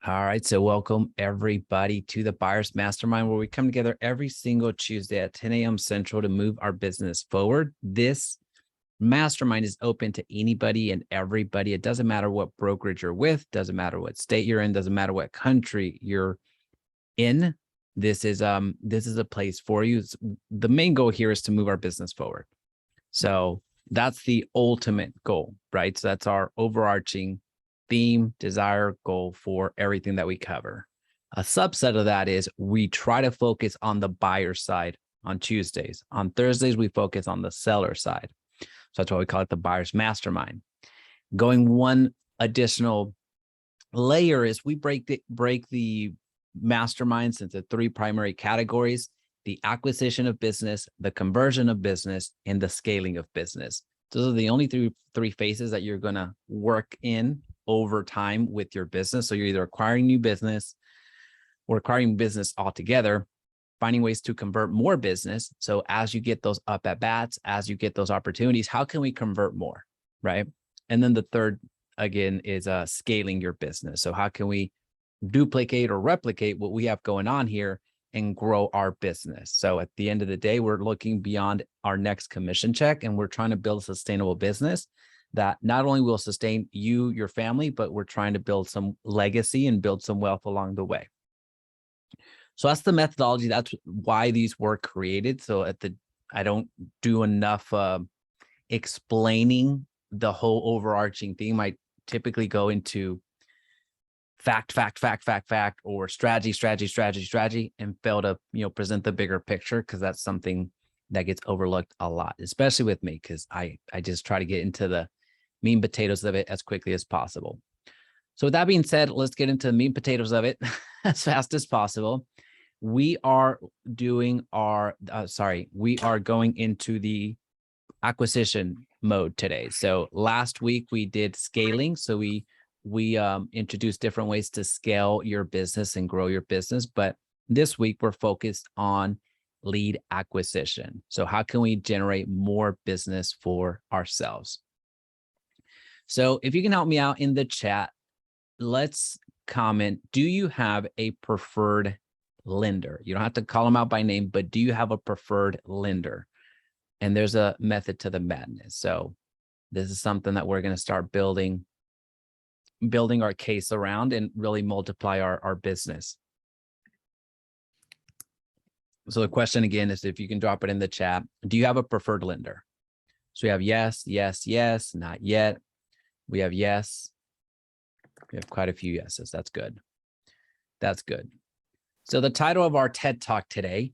All right, so welcome everybody to the Buyers Mastermind, where we come together every single Tuesday at 10 a.m. Central to move our business forward. This mastermind is open to anybody and everybody. It doesn't matter what brokerage you're with, doesn't matter what state you're in, doesn't matter what country you're in. This is a place for you. The main goal here is to move our business forward. So that's the ultimate goal, right? So that's our overarching theme, desire, goal for everything that we cover. A subset of that is we try to focus on the buyer side on Tuesdays. On Thursdays, we focus on the seller side. So that's why we call it the Buyer's Mastermind. Going one additional layer is we break the masterminds into three primary categories: the acquisition of business, the conversion of business, and the scaling of business. Those are the only three phases that you're going to work in over time with your business. So you're either acquiring new business or acquiring business altogether, finding ways to convert more business. So as you get those up at bats, as you get those opportunities, how can we convert more, right? And then the third, again, is scaling your business. So how can we duplicate or replicate what we have going on here and grow our business? So at the end of the day, we're looking beyond our next commission check, and we're trying to build a sustainable business that not only will sustain you, your family, but we're trying to build some legacy and build some wealth along the way. So that's the methodology. That's why these were created. So I don't do enough explaining the whole overarching theme. I typically go into fact, or strategy, and fail to, present the bigger picture, because that's something that gets overlooked a lot, especially with me, because I just try to get into the meat and potatoes of it as quickly as possible. So with that being said, let's get into the meat and potatoes of it as fast as possible. We are doing we are going into the acquisition mode today. So last week we did scaling. So we introduced different ways to scale your business and grow your business. But this week we're focused on lead acquisition. So how can we generate more business for ourselves? So if you can help me out in the chat, let's comment. Do you have a preferred lender? You don't have to call them out by name, but do you have a preferred lender? And there's a method to the madness. So this is something that we're going to start building our case around and really multiply our business. So the question again is, if you can drop it in the chat, do you have a preferred lender? So we have yes, yes, yes, not yet. We have yes. We have quite a few yeses. That's good. That's good. So the title of our TED Talk today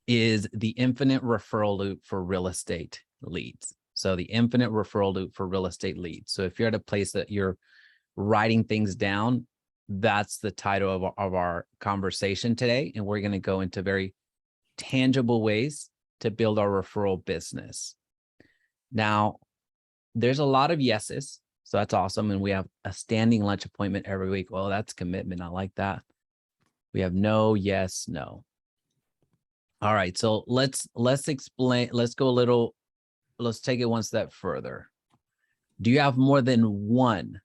is the infinite referral loop for real estate leads. So the infinite referral loop for real estate leads. So if you're at a place that you're writing things down, that's the title of our conversation today. And we're going to go into very tangible ways to build our referral business. Now, there's a lot of yeses. So that's awesome. And we have a standing lunch appointment every week. Well, that's commitment. I like that. We have no, yes, no. All right. So let's explain. Let's take it one step further. Do you have more than one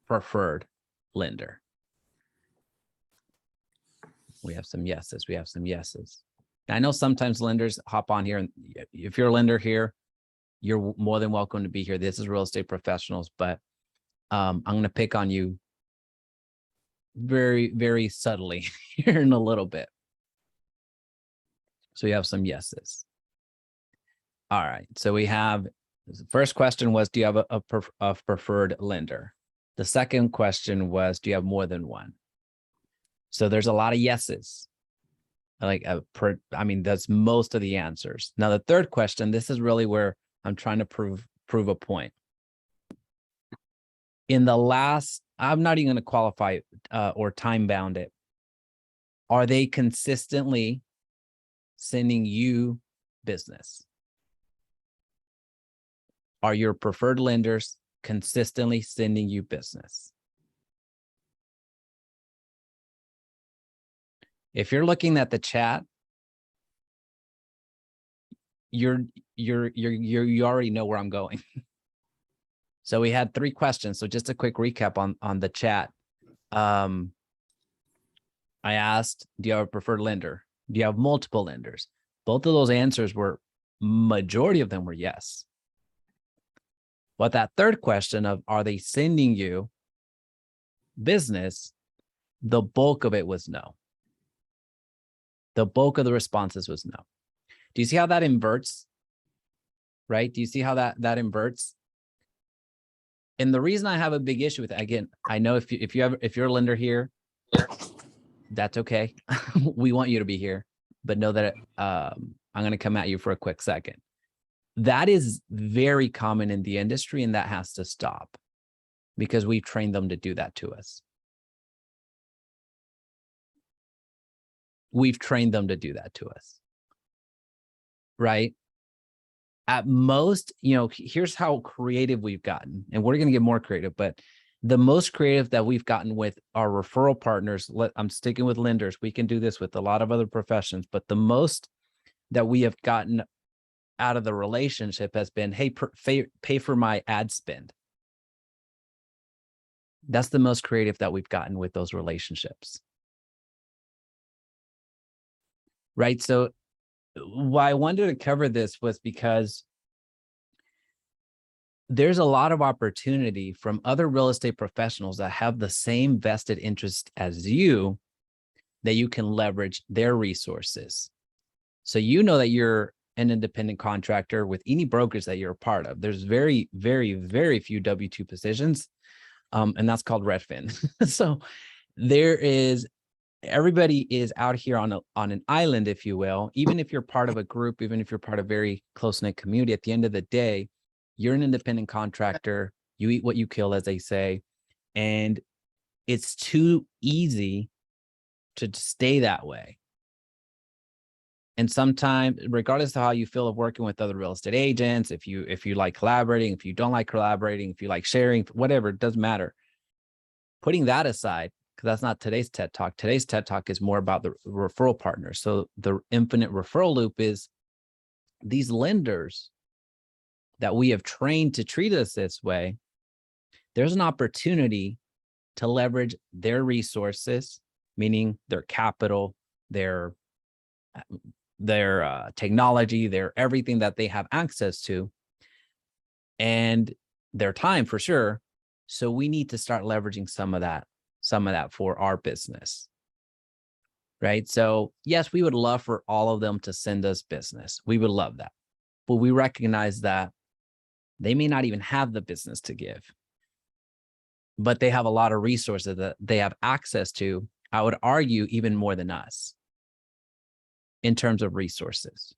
preferred lender? We have some yeses. We have some yeses. I know sometimes lenders hop on here, and if you're a lender here, you're more than welcome to be here. This is Real Estate Professionals, but I'm going to pick on you very, very subtly here in a little bit. So you have some yeses. All right. So we have, the first question was, do you have a preferred lender? The second question was, do you have more than one? So there's a lot of yeses. That's most of the answers. Now, the third question, this is really where I'm trying to prove a point. In the last, I'm not even going to qualify or time bound it. Are they consistently sending you business? Are your preferred lenders consistently sending you business? If you're looking at the chat, you already know where I'm going. So we had three questions. So just a quick recap on the chat. I asked, do you have a preferred lender? Do you have multiple lenders? Both of those answers were, majority of them were yes. But that third question of, are they sending you business? The bulk of it was no. The bulk of the responses was no. Do you see how that inverts? Right? Do you see how that inverts? And the reason I have a big issue with it, again, I know if you're a lender here, that's okay. We want you to be here, but know that I'm going to come at you for a quick second. That is very common in the industry, and that has to stop because we've trained them to do that to us. We've trained them to do that to us, right? At most, here's how creative we've gotten, and we're going to get more creative, but the most creative that we've gotten with our referral partners, I'm sticking with lenders. We can do this with a lot of other professions, but the most that we have gotten out of the relationship has been, hey, pay for my ad spend. That's the most creative that we've gotten with those relationships. Right? So why I wanted to cover this was because there's a lot of opportunity from other real estate professionals that have the same vested interest as you, that you can leverage their resources. So you know that you're an independent contractor with any brokers that you're a part of. There's very, very, very few W-2 positions, and that's called Redfin. So everybody is out here on an island, if you will. Even if you're part of a group, even if you're part of a very close-knit community, at the end of the day, you're an independent contractor. You eat what you kill, as they say. And it's too easy to stay that way. And sometimes, regardless of how you feel of working with other real estate agents, if you like collaborating, if you don't like collaborating, if you like sharing, whatever, it doesn't matter. Putting that aside, because that's not today's TED Talk. Today's TED Talk is more about the referral partners. So the infinite referral loop is these lenders that we have trained to treat us this way. There's an opportunity to leverage their resources, meaning their capital, their technology, their everything that they have access to, and their time for sure. So we need to start leveraging some of that for our business, right? So yes, we would love for all of them to send us business. We would love that, but we recognize that they may not even have the business to give, but they have a lot of resources that they have access to. I would argue even more than us in terms of resources.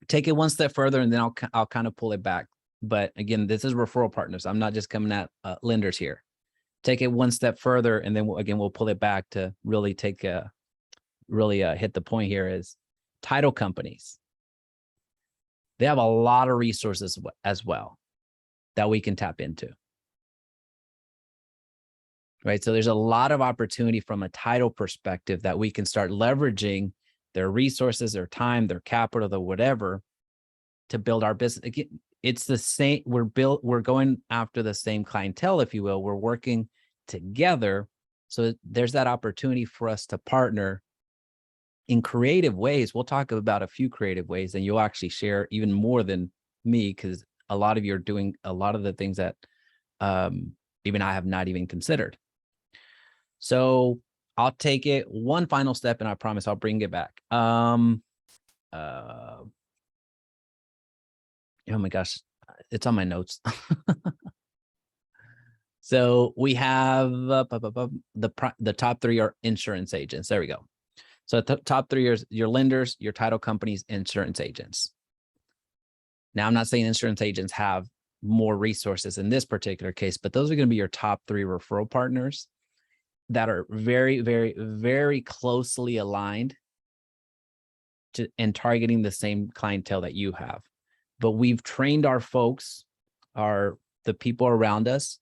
Take it one step further, and then I'll kind of pull it back. But again, this is referral partners. I'm not just coming at lenders here. Take it one step further, and then we'll pull it back to really hit the point here is title companies. They have a lot of resources as well that we can tap into. Right. So there's a lot of opportunity from a title perspective that we can start leveraging their resources, their time, their capital, the whatever, to build our business. Again, it's the same. We're going after the same clientele, if you will. We're working together. So there's that opportunity for us to partner in creative ways. We'll talk about a few creative ways, and you'll actually share even more than me, because a lot of you are doing a lot of the things that even I have not even considered. So I'll take it one final step, and I promise I'll bring it back. Oh my gosh, it's on my notes. So we have the top three are insurance agents. There we go. So the top three are your lenders, your title companies, insurance agents. Now, I'm not saying insurance agents have more resources in this particular case, but those are going to be your top three referral partners that are very, very, very closely aligned to and targeting the same clientele that you have. But we've trained our folks, the people around us,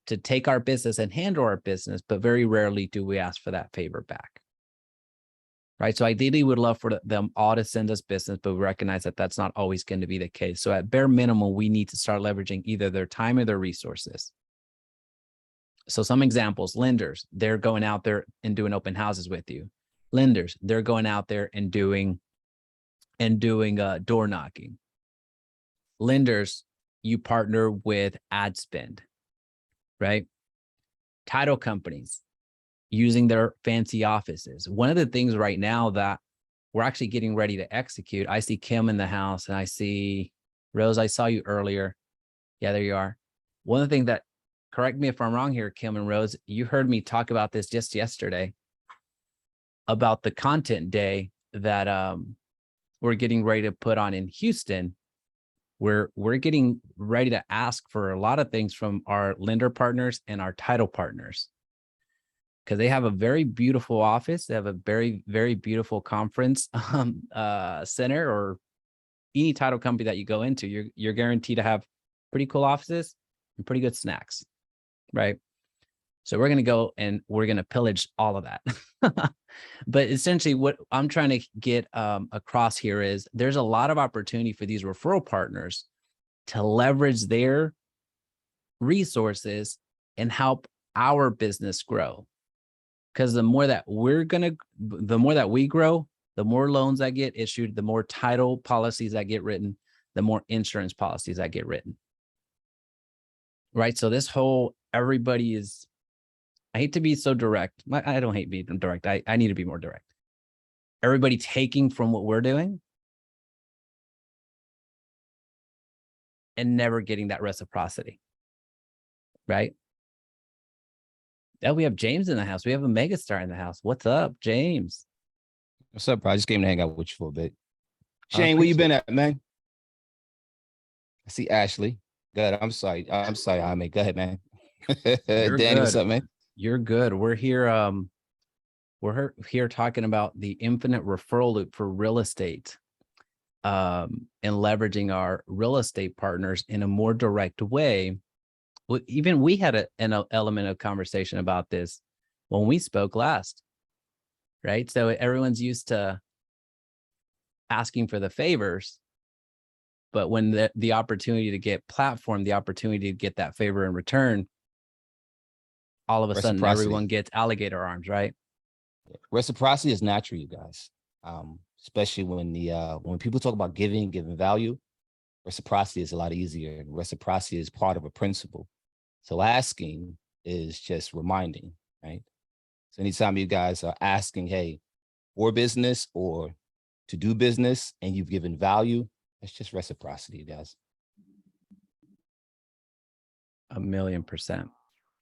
to take our business and handle our business, but very rarely do we ask for that favor back. Right. So ideally, we'd love for them all to send us business, but we recognize that that's not always going to be the case. So at bare minimum, we need to start leveraging either their time or their resources. So some examples: lenders, they're going out there and doing open houses with you. Lenders, they're going out there and doing door knocking. Lenders, you partner with ad spend, right? Title companies, using their fancy offices. One of the things right now that we're actually getting ready to execute, I see Kim in the house and I see Rose, I saw you earlier. Yeah, there you are. One of the things that, correct me if I'm wrong here, Kim and Rose, you heard me talk about this just yesterday about the content day that we're getting ready to put on in Houston. We're getting ready to ask for a lot of things from our lender partners and our title partners, because they have a very beautiful office. They have a very, very beautiful conference center, or any title company that you go into, you're guaranteed to have pretty cool offices and pretty good snacks, right? So we're going to go and we're going to pillage all of that. But essentially what I'm trying to get across here is there's a lot of opportunity for these referral partners to leverage their resources and help our business grow. Because the more that we grow, the more loans that get issued, the more title policies that get written, the more insurance policies that get written. Right. So this whole, everybody is, I hate to be so direct. I don't hate being direct. I need to be more direct. Everybody taking from what we're doing and never getting that reciprocity. Right. Yeah, we have James in the house. We have a megastar in the house. What's up, James? What's up, bro? I just came to hang out with you for a bit. Shane, where you been at, man? I see Ashley. Good. I'm sorry, Jaime. Go ahead, man. Danny, what's up, man? You're good. We're here. We're here talking about the infinite referral loop for real estate, and leveraging our real estate partners in a more direct way. Even we had an element of conversation about this when we spoke last, right? So everyone's used to asking for the favors, but when the opportunity to get platform, the opportunity to get that favor in return, all of a sudden everyone gets alligator arms, right? Reciprocity is natural, you guys. Especially when people talk about giving value, reciprocity is a lot easier, and reciprocity is part of a principle. So asking is just reminding, right? So anytime you guys are asking, hey, for business or to do business, and you've given value, that's just reciprocity, you guys. 1,000,000%.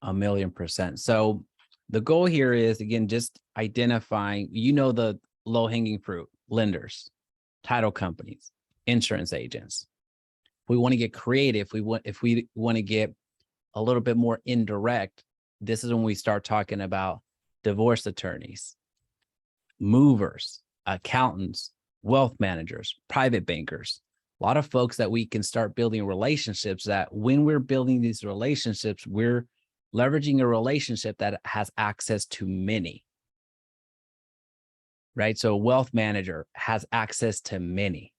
1,000,000%. So the goal here is, again, just identifying, the low-hanging fruit: lenders, title companies, insurance agents. If we want to get creative, if we want to get a little bit more indirect, this is when we start talking about divorce attorneys, movers, accountants, wealth managers, private bankers, a lot of folks that we can start building relationships, that when we're building these relationships, we're leveraging a relationship that has access to many, right? So a wealth manager has access to many.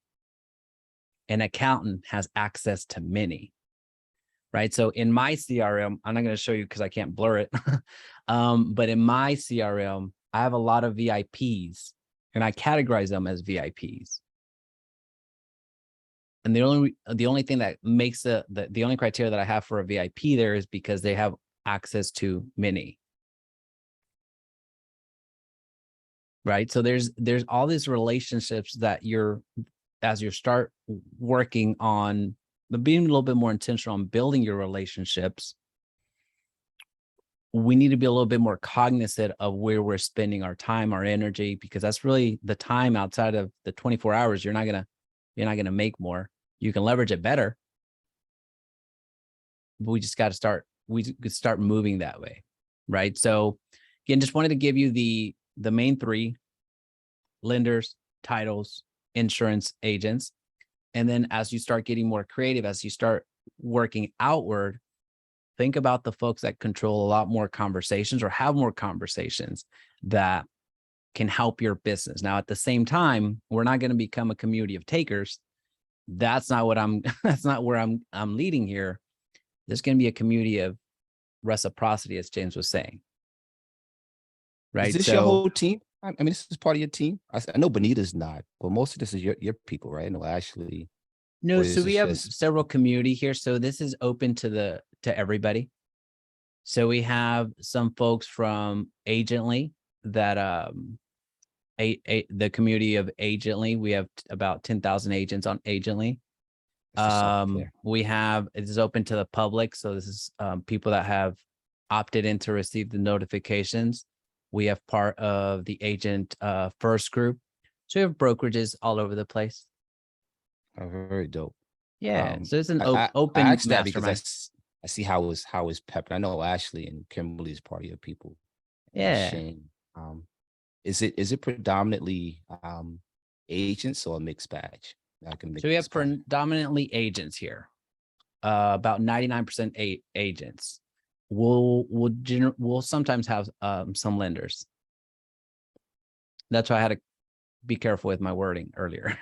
An accountant has access to many, right? So in my CRM, I'm not going to show you because I can't blur it. But in my CRM, I have a lot of VIPs, and I categorize them as VIPs. And the only thing that makes the only criteria that I have for a VIP there is because they have access to many. Right. So there's all these relationships that as you start working on being a little bit more intentional on building your relationships, we need to be a little bit more cognizant of where we're spending our time, our energy, because that's really the time outside of the 24 hours. You're not gonna make more. You can leverage it better, but we just got to start. We could start moving that way, right? So again, just wanted to give you the main three: lenders, titles, insurance agents. And then as you start getting more creative, as you start working outward, think about the folks that control a lot more conversations or have more conversations that can help your business. Now, at the same time, we're not going to become a community of takers. That's not what that's not where I'm leading here. There's going to be a community of reciprocity, as James was saying. Right. Is this So your whole team? I mean, this is part of your team. I know Benita's not, but most of this is your people, right? No, Ashley. no, Or so is we this have just several community here. So this is open to everybody. So we have some folks from Agently that the community of Agently. We have about 10,000 agents on Agently. We have, it is open to the public. So this is people that have opted in to receive the notifications. We have part of the Agent First group. So we have brokerages all over the place. very dope? Yeah. So it's an I open asked that because mastermind. I see how it's peppered. I know Ashley and Kimberly is part of your people. And Yeah. Shane. Is it predominantly agents or a mixed badge? So we have predominantly agents here. About 99% agents. We'll sometimes have some lenders. That's why I had to be careful with my wording earlier.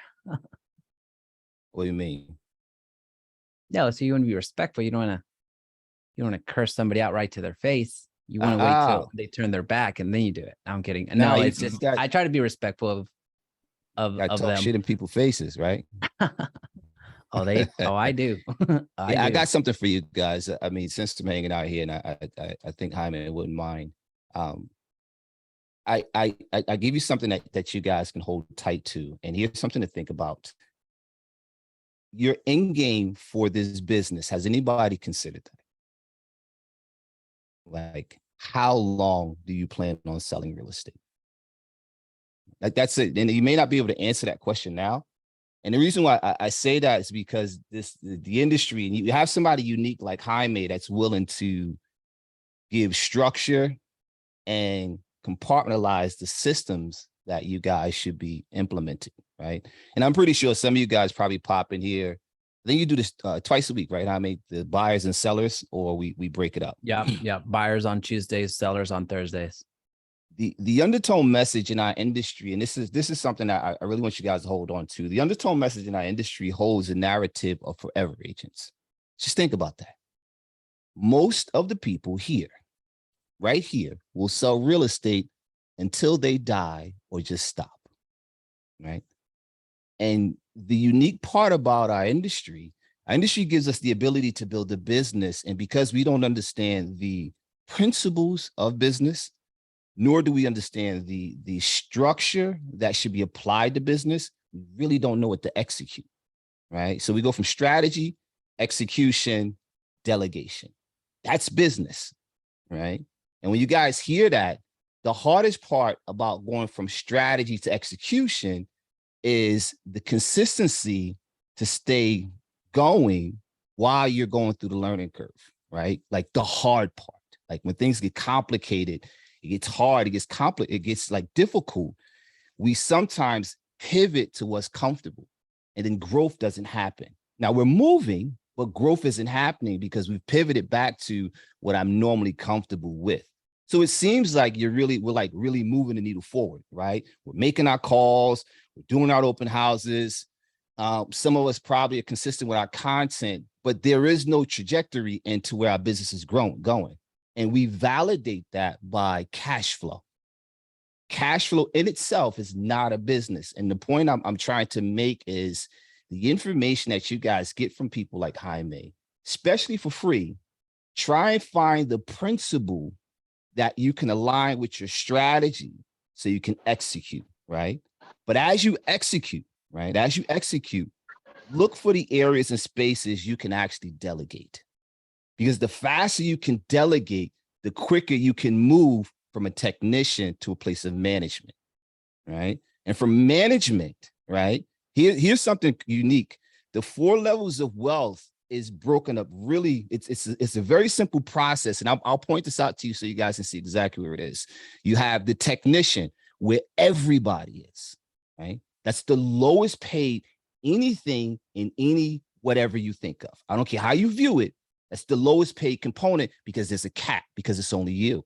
What do you mean? No, so you want to be respectful. You don't want to curse somebody out right to their face. You want to wait till they turn their back and then you do it. I'm kidding. No, it's just I try to be respectful of talk them. Shit in people's faces, right? I do. I got something for you guys. I mean, since I'm hanging out here, and I think Jaime wouldn't mind. I give you something that you guys can hold tight to, and here's something to think about. Your end game for this business, has anybody considered that? Like, how long do you plan on selling real estate? Like, that's it. And you may not be able to answer that question now. And the reason why I say that is because the industry, and you have somebody unique like Jaime that's willing to give structure and compartmentalize the systems that you guys should be implementing, right? And I'm pretty sure some of you guys probably pop in here. I think you do this twice a week, right? Jaime, the buyers and sellers, or we break it up. Yeah. Buyers on Tuesdays, sellers on Thursdays. The undertone message in our industry, and this is something that I really want you guys to hold on to. The undertone message in our industry holds a narrative of forever agents. Just think about that. Most of the people here, right here, will sell real estate until they die or just stop, right? And the unique part about our industry gives us the ability to build a business. And because we don't understand the principles of business, nor do we understand the structure that should be applied to business, we really don't know what to execute, right? So we go from strategy, execution, delegation. That's business, right? And when you guys hear that, the hardest part about going from strategy to execution is the consistency to stay going while you're going through the learning curve, right? Like the hard part, like when things get complicated, it gets hard, it gets complicated, it gets like difficult. We sometimes pivot to what's comfortable and then growth doesn't happen. Now we're moving, but growth isn't happening because we've pivoted back to what I'm normally comfortable with. So it seems like we're really moving the needle forward, right? We're making our calls, we're doing our open houses. Some of us probably are consistent with our content, but there is no trajectory into where our business is going. And we validate that by cash flow. Cash flow in itself is not a business. And the point I'm trying to make is the information that you guys get from people like Jaime, especially for free, try and find the principle that you can align with your strategy so you can execute, right? But as you execute, look for the areas and spaces you can actually delegate. Because the faster you can delegate, the quicker you can move from a technician to a place of management, right? And from management, right? Here's something unique. The 4 levels of wealth is broken up really. It's a very simple process. And I'll point this out to you so you guys can see exactly where it is. You have the technician where everybody is, right? That's the lowest paid anything in any whatever you think of. I don't care how you view it. That's the lowest paid component because there's a cap, because it's only you.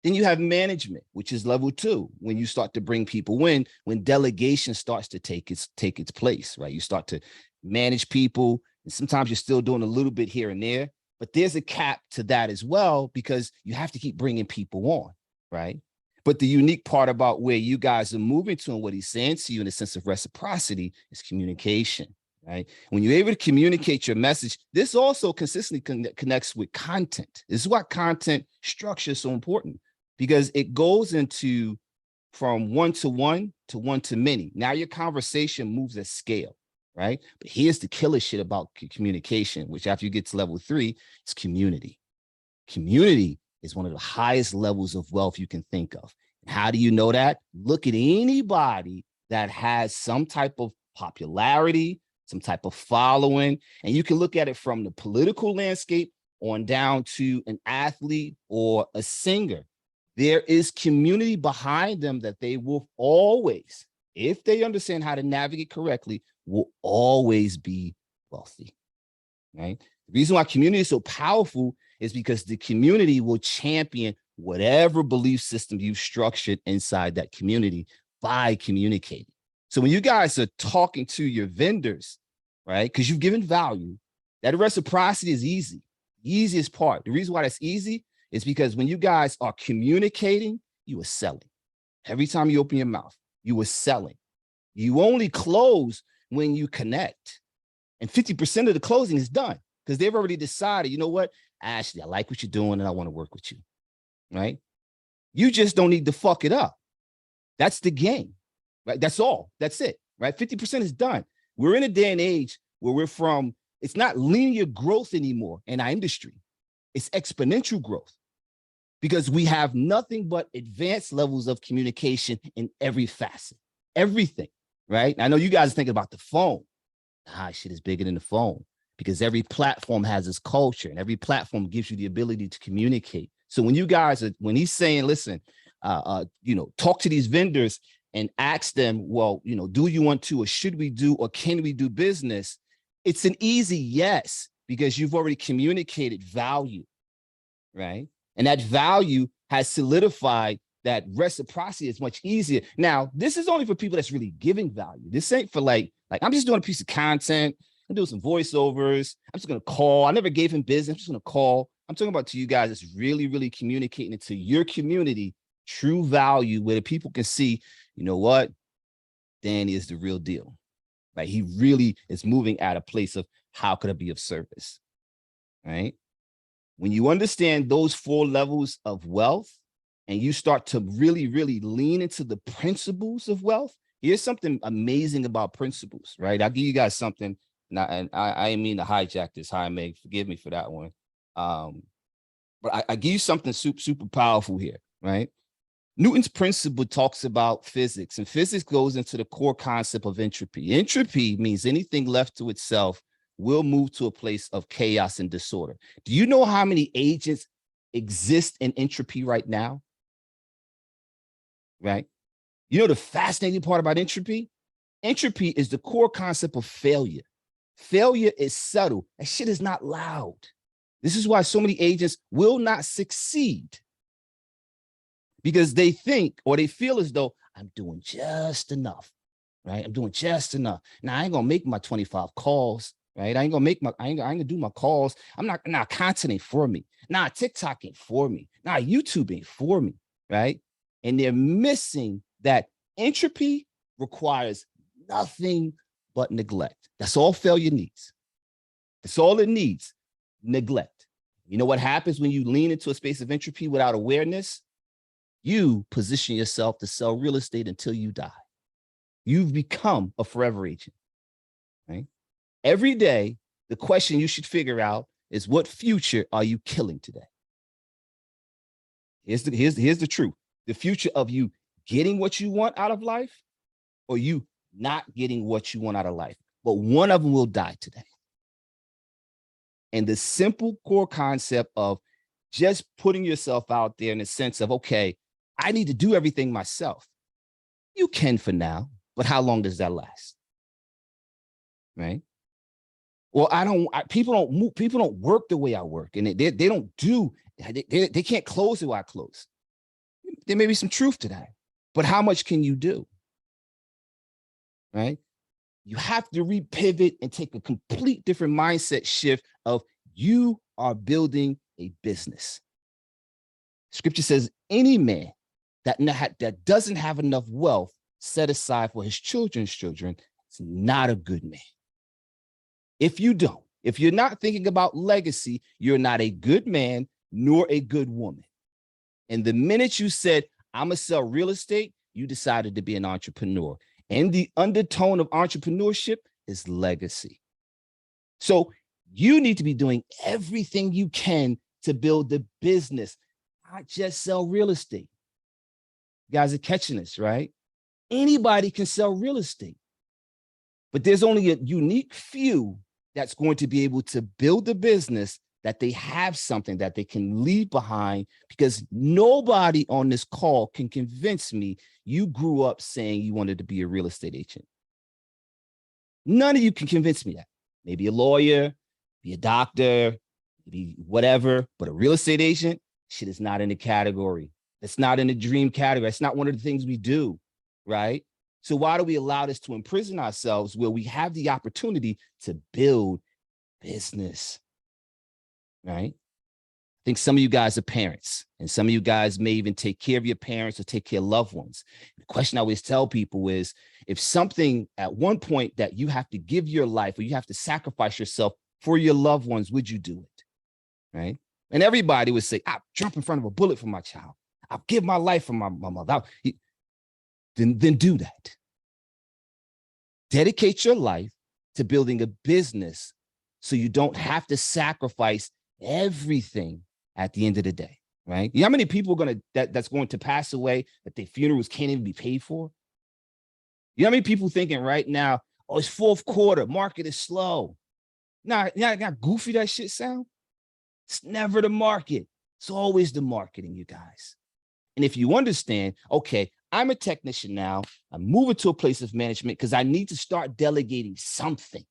Then you have management, which is level 2, when you start to bring people in, when delegation starts to take its place, right? You start to manage people, and sometimes you're still doing a little bit here and there. But there's a cap to that as well, because you have to keep bringing people on, right? But the unique part about where you guys are moving to and what he's saying to you in a sense of reciprocity is communication, right? When you're able to communicate your message, this also consistently connects with content. This is why content structure is so important, because it goes into from one to one to many. Now your conversation moves at scale, right? But here's the killer shit about communication, which after you get to level 3, it's community. Community is one of the highest levels of wealth you can think of. And how do you know that? Look at anybody that has some type of popularity, some type of following, and you can look at it from the political landscape on down to an athlete or a singer. There is community behind them that they will always, if they understand how to navigate correctly, will always be wealthy, right? The reason why community is so powerful is because the community will champion whatever belief system you've structured inside that community by communicating. So when you guys are talking to your vendors, right, because you've given value, that reciprocity is easy. The easiest part. The reason why that's easy is because when you guys are communicating, you are selling. Every time you open your mouth, you are selling. You only close when you connect. And 50% of the closing is done because they've already decided, you know what, Ashley, I like what you're doing and I want to work with you, right? You just don't need to fuck it up. That's the game, right? That's all. That's it, right? 50% is done. We're in a day and age where we're from, it's not linear growth anymore in our industry. It's exponential growth because we have nothing but advanced levels of communication in every facet, everything, right? I know you guys are thinking about the phone. Shit is bigger than the phone because every platform has its culture and every platform gives you the ability to communicate. So when you guys are, when he's saying, listen, talk to these vendors and ask them, well, do you want to, or should we do, or can we do business? It's an easy yes, because you've already communicated value, right? And that value has solidified that reciprocity is much easier. Now, this is only for people that's really giving value. This ain't for like I'm just doing a piece of content. I'm doing some voiceovers. I'm just going to call. I never gave him business. I'm just going to call. I'm talking about to you guys that's really, really communicating into your community true value where the people can see, you know what? Danny is the real deal. Like he really is moving at a place of how could I be of service, right? When you understand those 4 levels of wealth and you start to really, really lean into the principles of wealth, here's something amazing about principles, right? I'll give you guys something, and I didn't mean to hijack this, hi, Meg, forgive me for that one. But I give you something super powerful here, right? Newton's principle talks about physics, and physics goes into the core concept of entropy. Entropy means anything left to itself will move to a place of chaos and disorder. Do you know how many agents exist in entropy right now? Right? You know the fascinating part about entropy? Entropy is the core concept of failure. Failure is subtle. That shit is not loud. This is why so many agents will not succeed, because they think or they feel as though I'm doing just enough, right? I'm doing just enough. Now I ain't gonna make my 25 calls, right? I ain't gonna do my calls. Content ain't for me. TikTok ain't for me. YouTube ain't for me, right? And they're missing that entropy requires nothing but neglect. That's all failure needs. That's all it needs, neglect. You know what happens when you lean into a space of entropy without awareness? You position yourself to sell real estate until you die. You've become a forever agent, right? Every day, the question you should figure out is what future are you killing today? Here's the truth. The future of you getting what you want out of life or you not getting what you want out of life. But one of them will die today. And the simple core concept of just putting yourself out there in the sense of, okay, I need to do everything myself. You can for now, but how long does that last? Right? Well, people don't work the way I work, and they can't close the way I close. There may be some truth to that, but how much can you do? Right? You have to repivot and take a complete different mindset shift of you are building a business. Scripture says any man that doesn't have enough wealth set aside for his children's children is not a good man. If you're not thinking about legacy, you're not a good man nor a good woman. And the minute you said, I'm gonna sell real estate, you decided to be an entrepreneur. And the undertone of entrepreneurship is legacy. So you need to be doing everything you can to build the business, not just sell real estate. You guys are catching this, right? Anybody can sell real estate, but there's only a unique few that's going to be able to build a business that they have something that they can leave behind, because nobody on this call can convince me you grew up saying you wanted to be a real estate agent. None of you can convince me that. Maybe a lawyer, be a doctor, maybe whatever, but a real estate agent, shit is not in the category. It's not in the dream category. It's not one of the things we do, right? So why do we allow this to imprison ourselves where we have the opportunity to build business, right? I think some of you guys are parents, and some of you guys may even take care of your parents or take care of loved ones. The question I always tell people is, if something at one point that you have to give your life or you have to sacrifice yourself for your loved ones, would you do it, right? And everybody would say, I'll jump in front of a bullet for my child. I'll give my life for my mother. Then do that. Dedicate your life to building a business so you don't have to sacrifice everything at the end of the day, right? You know how many people are that's going to pass away that their funerals can't even be paid for? You know how many people thinking right now, oh, it's fourth quarter, market is slow. Now, goofy that shit sound? It's never the market. It's always the marketing, you guys. And if you understand, okay, I'm a technician now, I'm moving to a place of management because I need to start delegating something,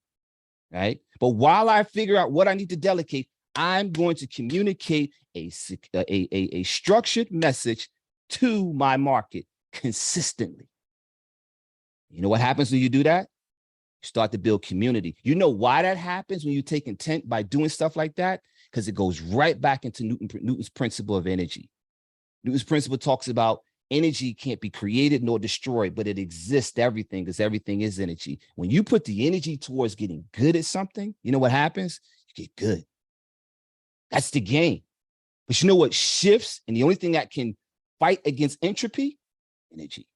right? But while I figure out what I need to delegate, I'm going to communicate a structured message to my market consistently. You know what happens when you do that? You start to build community. You know why that happens when you take intent by doing stuff like that? Because it goes right back into Newton's principle of energy. Newton's principle talks about energy can't be created nor destroyed, but it exists everything because everything is energy. When you put the energy towards getting good at something, you know what happens? You get good. That's the game. But you know what shifts? And the only thing that can fight against entropy? Energy.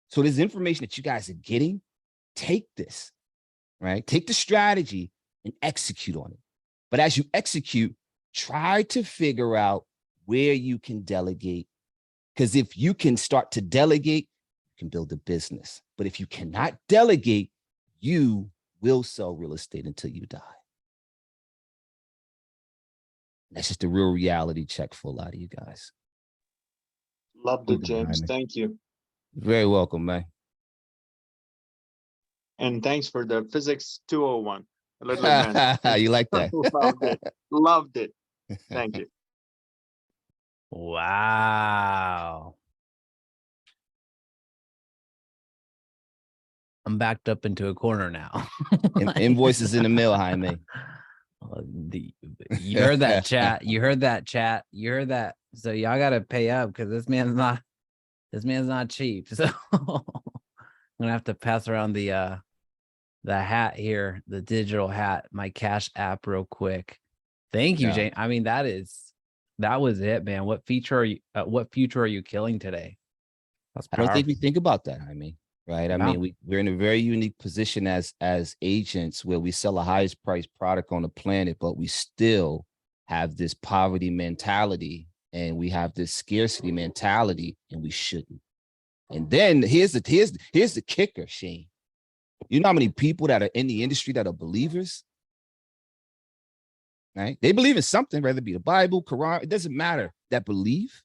So this information that you guys are getting, take this, right? Take the strategy and execute on it. But as you execute, try to figure out where you can delegate. Because if you can start to delegate, you can build a business. But if you cannot delegate, you will sell real estate until you die. That's just a real reality check for a lot of you guys. Loved it, James. Thank you. Very welcome, man. And thanks for the physics 201. A little advanced. You like that? Loved it. Loved it. Thank you. Wow. I'm backed up into a corner now. Invoices in the mail, Jaime. You heard that chat. You heard that chat. You heard that. So y'all got to pay up because this man's not cheap. So I'm gonna have to pass around the hat here, the digital hat, my Cash App real quick. Thank you, Jane. I mean, that was it, man. What future are you killing today? That's powerful. I don't think we think about that, Jaime. Right. I mean, we're in a very unique position as agents where we sell the highest priced product on the planet, but we still have this poverty mentality and we have this scarcity mentality, and we shouldn't. And then here's the kicker, Shane. You know how many people that are in the industry that are believers? Right? They believe in something, whether it be the Bible, Quran, it doesn't matter, that believe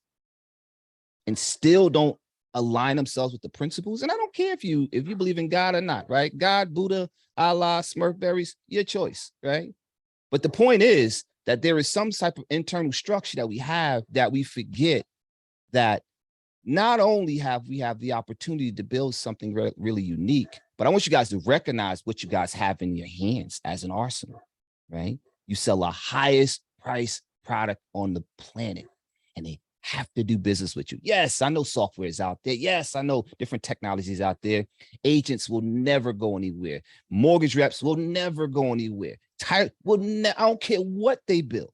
and still don't align themselves with the principles. And I don't care if you believe in God or not, right? God, Buddha, Allah, Smurfberries, your choice, right? But the point is that there is some type of internal structure that we have that we forget that not only have we have the opportunity to build something really unique, but I want you guys to recognize what you guys have in your hands as an arsenal, right? You sell a highest price product on the planet, and they have to do business with you. Yes, I know software is out there. Yes, I know different technologies out there. Agents will never go anywhere. Mortgage reps will never go anywhere. I don't care what they build.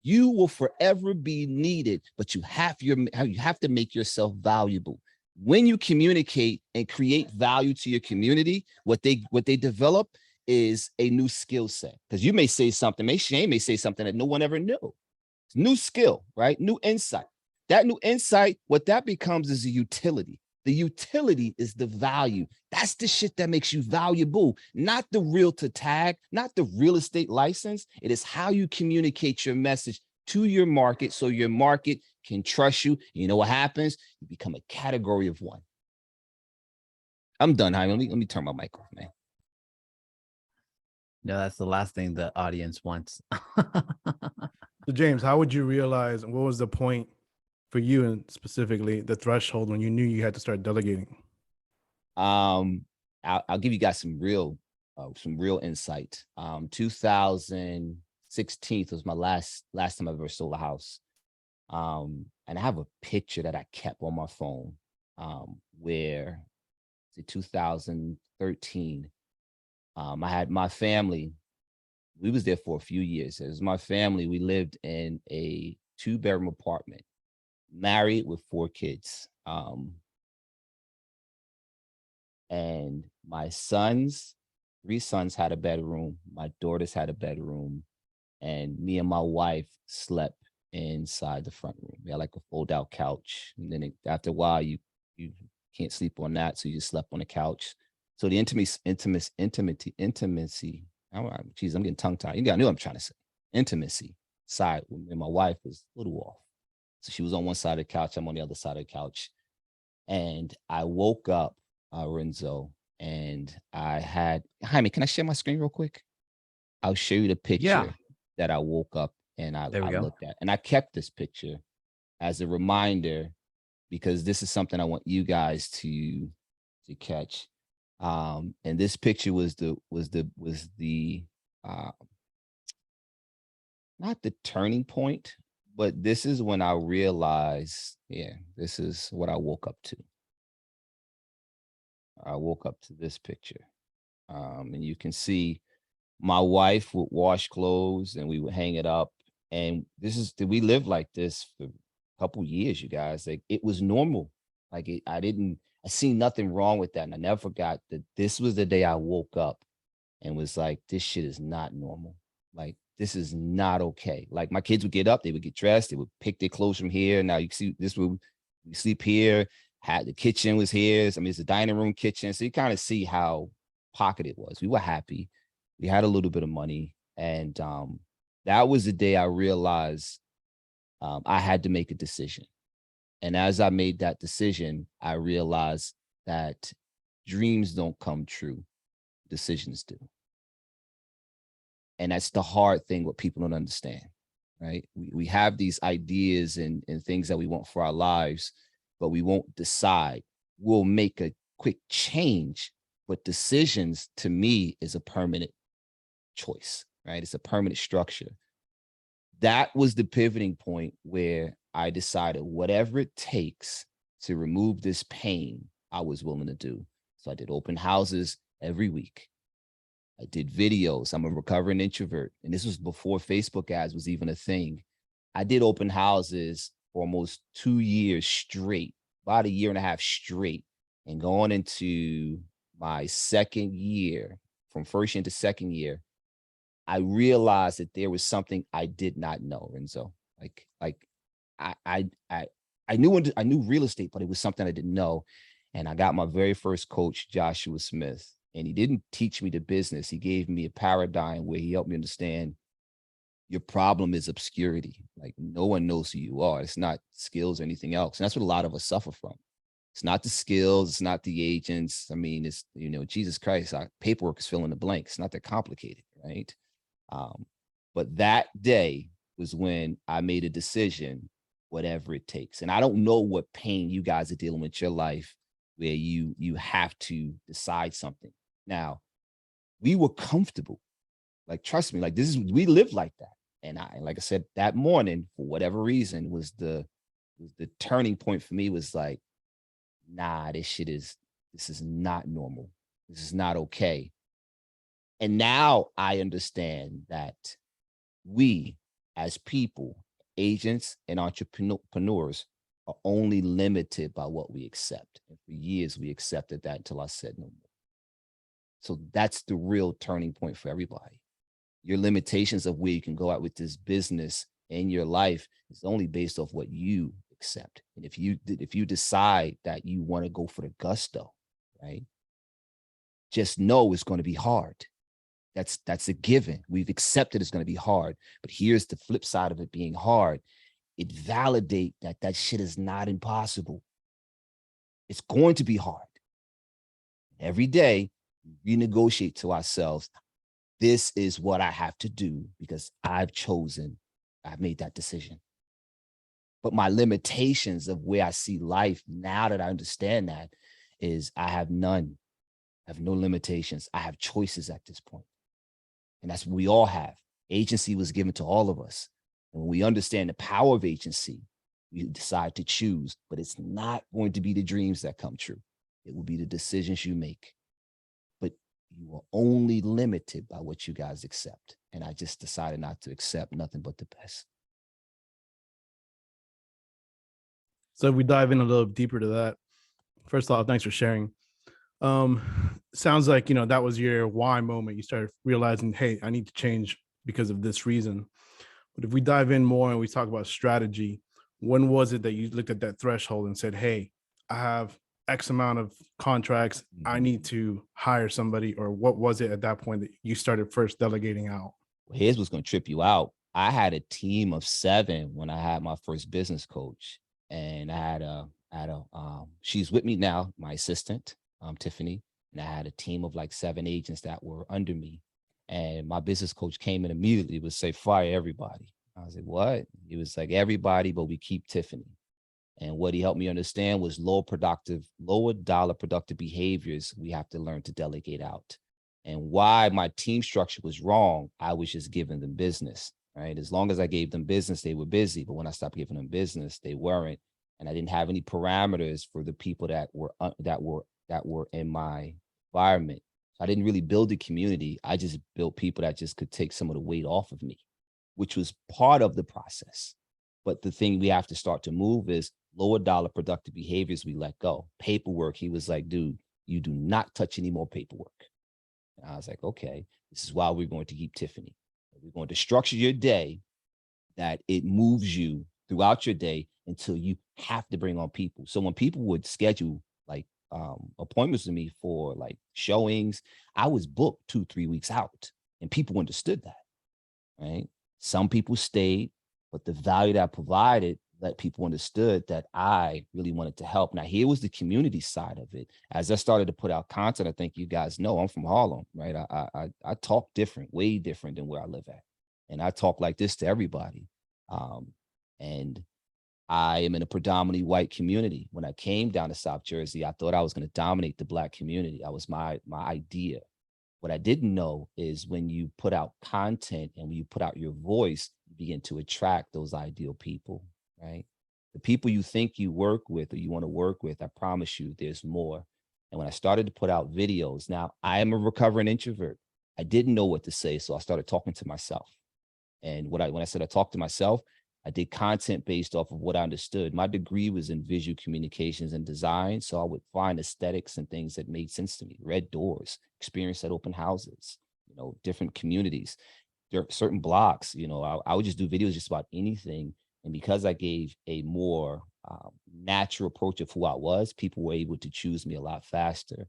You will forever be needed, but you have to make yourself valuable. When you communicate and create value to your community, what they develop is a new skill set. Because you may say something, Shane may say something that no one ever knew. It's new skill, right? New insight. That new insight, what that becomes is a utility. The utility is the value. That's the shit that makes you valuable, not the realtor tag, not the real estate license. It is how you communicate your message to your market so your market can trust you. You know what happens? You become a category of one. I'm done, Jaime. Let me turn my mic off, man. No, that's the last thing the audience wants. So James, how would you realize, what was the point for you, and specifically the threshold when you knew you had to start delegating? I'll give you guys some real insight. 2016 was my last time I ever sold a house. And I have a picture that I kept on my phone, where in 2013, I had my family. We was there for a few years. It was my family. We lived in a 2-bedroom apartment, married with 4 kids. And my 3 sons had a bedroom. My daughters had a bedroom, and me and my wife slept inside the front room. We had like a fold-out couch, and then after a while, you can't sleep on that, so you just slept on the couch. So the intimacy. Geez, I'm getting tongue-tied. You got knew what I'm trying to say. Intimacy side, and my wife was a little off. So she was on one side of the couch, I'm on the other side of the couch. And I woke up, Renzo, and I had, Jaime, can I share my screen real quick? I'll show you the picture that I woke up and I looked at. And I kept this picture as a reminder, because this is something I want you guys to catch. And this picture was the not the turning point, but this is when I realized, this is what I woke up to. I woke up to this picture. And you can see my wife would wash clothes and we would hang it up. And we lived like this for a couple years, you guys. Like, it was normal. Like, I seen nothing wrong with that. And I never forgot that this was the day I woke up and was like, this shit is not normal. Like, this is not okay. Like, my kids would get up, they would get dressed, they would pick their clothes from here. Now you see this room, we sleep here, the kitchen was here. I mean, it's a dining room kitchen. So you kind of see how pocket it was. We were happy. We had a little bit of money. And that was the day I realized I had to make a decision. And as I made that decision, I realized that dreams don't come true, decisions do. And that's the hard thing, what people don't understand, right? We have these ideas and things that we want for our lives, but we won't decide. We'll make a quick change, but decisions, to me, is a permanent choice, right? It's a permanent structure. That was the pivoting point where I decided whatever it takes to remove this pain, I was willing to do. So I did open houses every week. I did videos. I'm a recovering introvert. And this was before Facebook ads was even a thing. I did open houses for almost 2 years straight, about a year and a half straight. And going into my second year, from first year to second year, I realized that there was something I did not know, Renzo. I knew real estate, but it was something I didn't know. And I got my very first coach, Joshua Smith, and he didn't teach me the business. He gave me a paradigm where he helped me understand your problem is obscurity. Like, no one knows who you are. It's not skills or anything else. And that's what a lot of us suffer from. It's not the skills. It's not the agents. I mean, it's, Jesus Christ, our paperwork is fill in the blank. It's not that complicated, right? But that day was when I made a decision, whatever it takes. And I don't know what pain you guys are dealing with in your life where you have to decide something. Now, we were comfortable. Like, trust me, like we live like that. And like I said, that morning, for whatever reason, was the turning point for me. Was like, nah, this is not normal. This is not okay. And now I understand that we as people, agents and entrepreneurs, are only limited by what we accept. And for years, we accepted that until I said no more. So that's the real turning point for everybody. Your limitations of where you can go out with this business in your life is only based off what you accept. And if you decide that you want to go for the gusto, right, just know it's going to be hard. That's a given. We've accepted it's going to be hard. But here's the flip side of it being hard. It validates that shit is not impossible. It's going to be hard. Every day, we negotiate to ourselves, this is what I have to do because I've made that decision. But my limitations of where I see life now that I understand that is I have none. I have no limitations. I have choices at this point. And that's what we all have. Agency was given to all of us. And when we understand the power of agency, we decide to choose, but it's not going to be the dreams that come true. It will be the decisions you make. But you are only limited by what you guys accept. And I just decided not to accept nothing but the best. So if we dive in a little deeper to that, first off, thanks for sharing. Sounds like, that was your why moment. You started realizing, hey, I need to change because of this reason. But if we dive in more and we talk about strategy, when was it that you looked at that threshold and said, hey, I have X amount of contracts, I need to hire somebody? Or what was it at that point that you started first delegating out? Well, here's what's going to trip you out. I had a team of 7 when I had my first business coach, and I had she's with me now, my assistant, Tiffany, and I had a team of like 7 agents that were under me. And my business coach came in immediately, would say, fire everybody. I was like, what? He was like, everybody, but we keep Tiffany. And what he helped me understand was lower dollar productive behaviors we have to learn to delegate out. And why my team structure was wrong, I was just giving them business, right? As long as I gave them business, they were busy. But when I stopped giving them business, they weren't. And I didn't have any parameters for the people that were in my environment. So I didn't really build a community. I just built people that just could take some of the weight off of me, which was part of the process. But the thing we have to start to move is lower dollar productive behaviors we let go. Paperwork, he was like, dude, you do not touch any more paperwork. And I was like, okay, this is why we're going to keep Tiffany. We're going to structure your day that it moves you throughout your day until you have to bring on people. So when people would schedule like appointments with me for like showings, I was booked 2-3 weeks out, and people understood that, right? Some people stayed, but the value that I provided let people understood that I really wanted to help. Now, here was the community side of it. As I started to put out content, I think you guys know I'm from Harlem, right? I talk different, way different than where I live at. And I talk like this to everybody. And I am in a predominantly white community. When I came down to South Jersey, I thought I was going to dominate the Black community. That was my idea. What I didn't know is when you put out content and when you put out your voice, you begin to attract those ideal people, right? The people you think you work with or you want to work with, I promise you there's more. And when I started to put out videos, now I am a recovering introvert. I didn't know what to say, so I started talking to myself. And when I said I talked to myself, I did content based off of what I understood. My degree was in visual communications and design, so I would find aesthetics and things that made sense to me. Red doors, experience at open houses, different communities, there are certain blocks. I would just do videos just about anything. And because I gave a more natural approach of who I was, people were able to choose me a lot faster.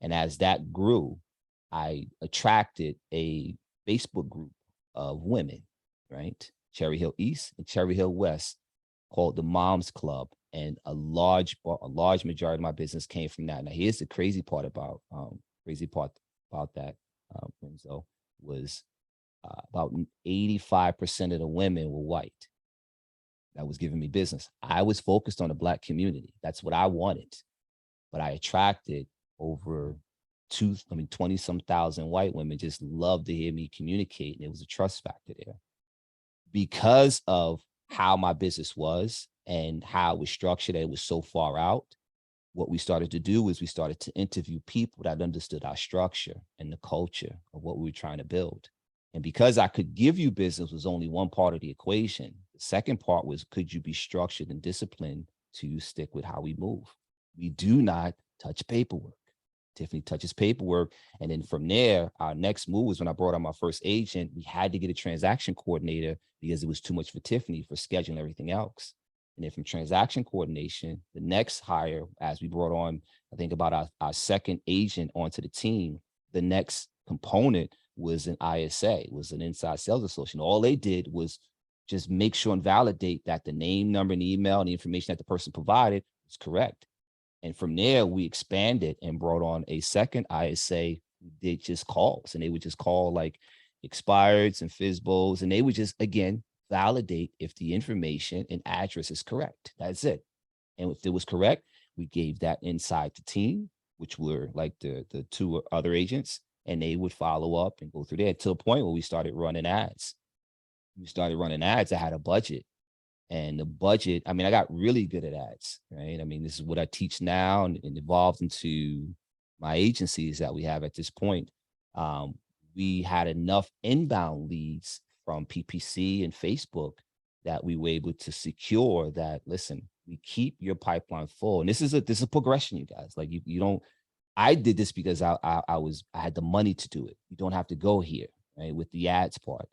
And as that grew, I attracted a Facebook group of women, right? Cherry Hill East and Cherry Hill West, called the Moms Club. And a large majority of my business came from that. Now, here's the crazy part about that, Renzo, was about 85% of the women were white that was giving me business. I was focused on the Black community. That's what I wanted. But I attracted over 20 some thousand white women just loved to hear me communicate. And it was a trust factor there. Because of how my business was and how it was structured, that it was so far out, what we started to do is we started to interview people that understood our structure and the culture of what we were trying to build. And because I could give you business was only one part of the equation. The second part was, could you be structured and disciplined to stick with how we move? We do not touch paperwork. Tiffany touches paperwork. And then from there, our next move was when I brought on my first agent, we had to get a transaction coordinator because it was too much for Tiffany for scheduling everything else. And then from transaction coordination, the next hire, as we brought on, I think about our second agent onto the team, the next component was an ISA, was an inside sales associate. All they did was just make sure and validate that the name, number, and email, and the information that the person provided was correct. And from there, we expanded and brought on a second ISA who did just calls. And they would just call like expireds and FISBOs. And they would just, again, validate if the information and address is correct. That's it. And if it was correct, we gave that inside the team, which were like the two other agents. And they would follow up and go through there to a point where we started running ads. We started running ads. I had a budget. And the budget, I mean, I got really good at ads, right? I mean, this is what I teach now and evolved into my agencies that we have at this point. We had enough inbound leads from PPC and Facebook that we were able to secure that, listen, we keep your pipeline full. And this is a progression, you guys. Like you don't, I did this because I had the money to do it. You don't have to go here, right? With the ads part.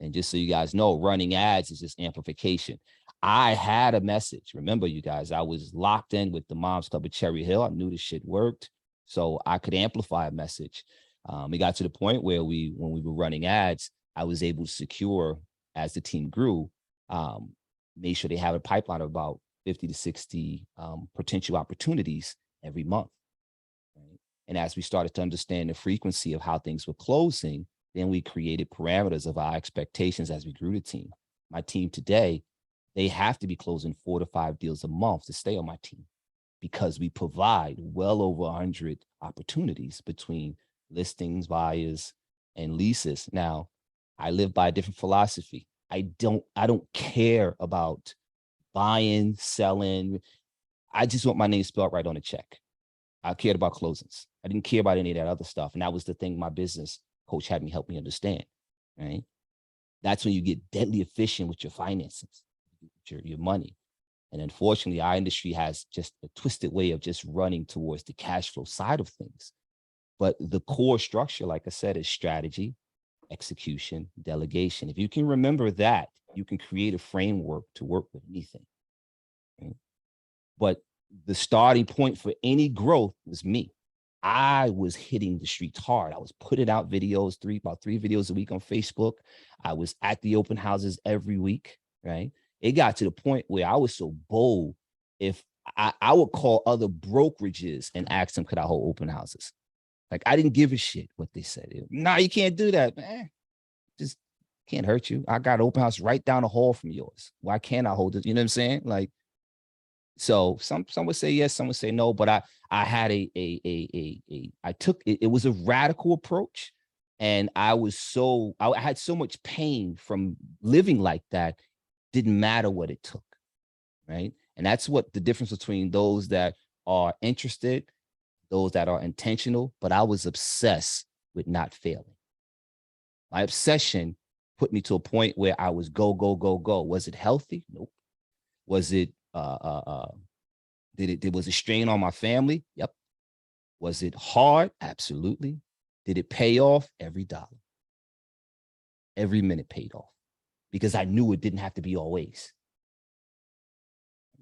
And just so you guys know, running ads is just amplification. I had a message. Remember, you guys, I was locked in with the Moms Club at Cherry Hill. I knew this shit worked, so I could amplify a message. It got to the point where when we were running ads, I was able to secure, as the team grew, made sure they have a pipeline of about 50 to 60 potential opportunities every month. Right? And as we started to understand the frequency of how things were closing, then we created parameters of our expectations as we grew the team. My team today, they have to be closing 4 to 5 deals a month to stay on my team because we provide well over 100 opportunities between listings, buyers, and leases. Now, I live by a different philosophy. I don't care about buying, selling. I just want my name spelled right on a check. I cared about closings. I didn't care about any of that other stuff. And that was the thing my business coach had me help me understand, right? That's when you get deadly efficient with your finances, your money. And unfortunately, our industry has just a twisted way of just running towards the cash flow side of things. But the core structure, like I said, is strategy, execution, delegation. If you can remember that, you can create a framework to work with anything. Right? But the starting point for any growth was me. I was hitting the streets hard. I was putting out videos, about three videos a week on Facebook. I was at the open houses every week, right? It got to the point where I was so bold, if I would call other brokerages and ask them, could I hold open houses? Like, I didn't give a shit what they said. Nah, you can't do that, man. Just can't hurt you. I got an open house right down the hall from yours. Why can't I hold it? You know what I'm saying? Like, so some would say yes, some would say no, but I had I took it. It was a radical approach, and I had so much pain from living like that. Didn't matter what it took, right? And that's what the difference between those that are interested, those that are intentional. But I was obsessed with not failing. My obsession put me to a point where I was go, go, go, go. Was it healthy? Nope. Was it was a strain on my family? Yep. Was it hard? Absolutely. Did it pay off? Every dollar. Every minute paid off because I knew it didn't have to be always.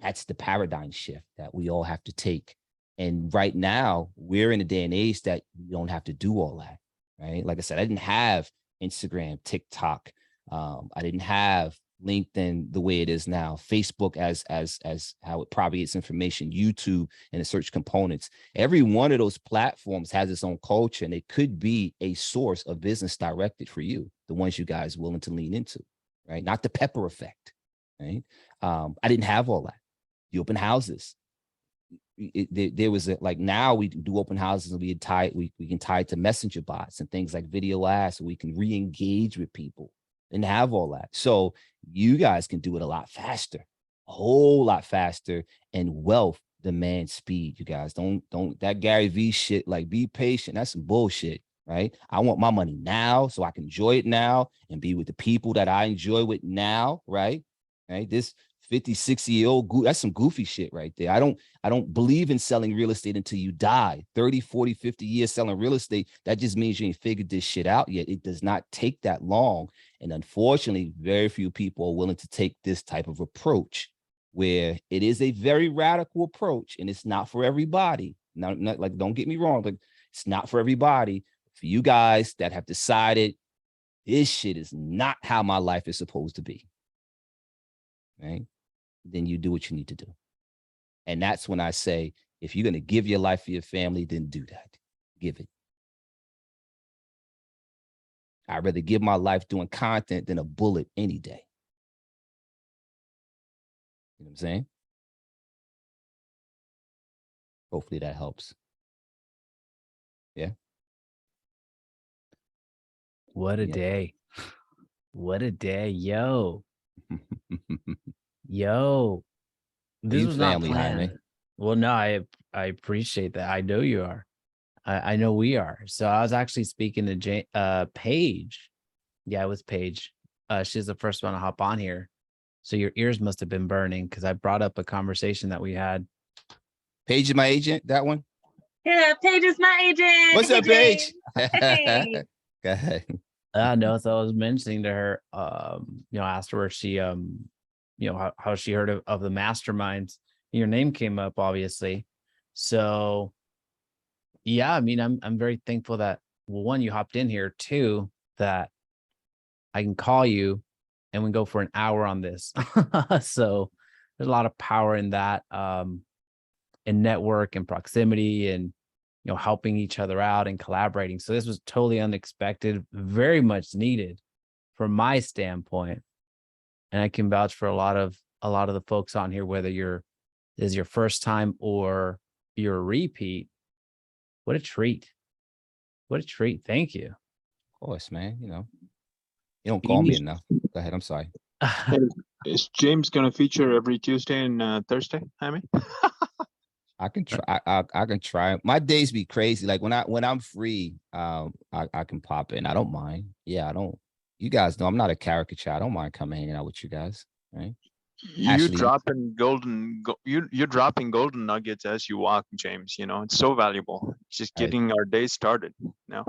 That's the paradigm shift that we all have to take. And right now, we're in a day and age that you don't have to do all that, right? Like I said, I didn't have Instagram, TikTok. I didn't have LinkedIn the way it is now, Facebook as how it propagates information, YouTube and the search components. Every one of those platforms has its own culture, and it could be a source of business directed for you, the ones you guys are willing to lean into, right? Not the pepper effect, right? I didn't have all that. The open houses, there was like now we do open houses and we can tie it to messenger bots and things like video ads so we can re-engage with people and have all that. So you guys can do it a lot faster, a whole lot faster, and wealth demands speed. You guys don't that Gary V shit, like be patient. That's some bullshit, right? I want my money now so I can enjoy it now and be with the people that I enjoy with now, right? Right? This 50, 60-year-old, that's some goofy shit right there. I don't believe in selling real estate until you die. 30, 40, 50 years selling real estate, that just means you ain't figured this shit out yet. It does not take that long. And unfortunately, very few people are willing to take this type of approach, where it is a very radical approach and it's not for everybody. Not like, don't get me wrong, but it's not for everybody. For you guys that have decided this shit is not how my life is supposed to be, right? Then you do what you need to do. And that's when I say, if you're going to give your life for your family, then do that. Give it. I'd rather give my life doing content than a bullet any day. You know what I'm saying? Hopefully that helps. Yeah. What a day. What a day. Yo. Yo. This You was not family, planned. Jaime. Well, no, I appreciate that. I know you are. I know we are. So I was actually speaking to Paige. Yeah, it was Paige. She's the first one to hop on here. So your ears must have been burning because I brought up a conversation that we had. Paige is my agent, that one? Yeah, Paige is my agent. What's up, Paige? Hey. Go ahead. No, so I was mentioning to her, asked her where she, how she heard of the masterminds. Your name came up, obviously. So, yeah, I mean, I'm very thankful that, well, one, you hopped in here, two, that I can call you and we go for an hour on this. So there's a lot of power in that, and network and proximity and, helping each other out and collaborating. So this was totally unexpected, very much needed from my standpoint. And I can vouch for a lot of the folks on here, whether this is your first time or you're a repeat. What a treat. What a treat. Thank you. Of course, man. You don't call me enough. Go ahead. I'm sorry. Is James going to feature every Tuesday and Thursday, Jaime? I can try. I can try. My days be crazy. Like when I'm free, I can pop in. I don't mind. Yeah, I don't. You guys know I'm not a caricature. I don't mind coming hanging out with you guys. Right? You're dropping golden nuggets as you walk, James. It's so valuable. Just getting our day started now.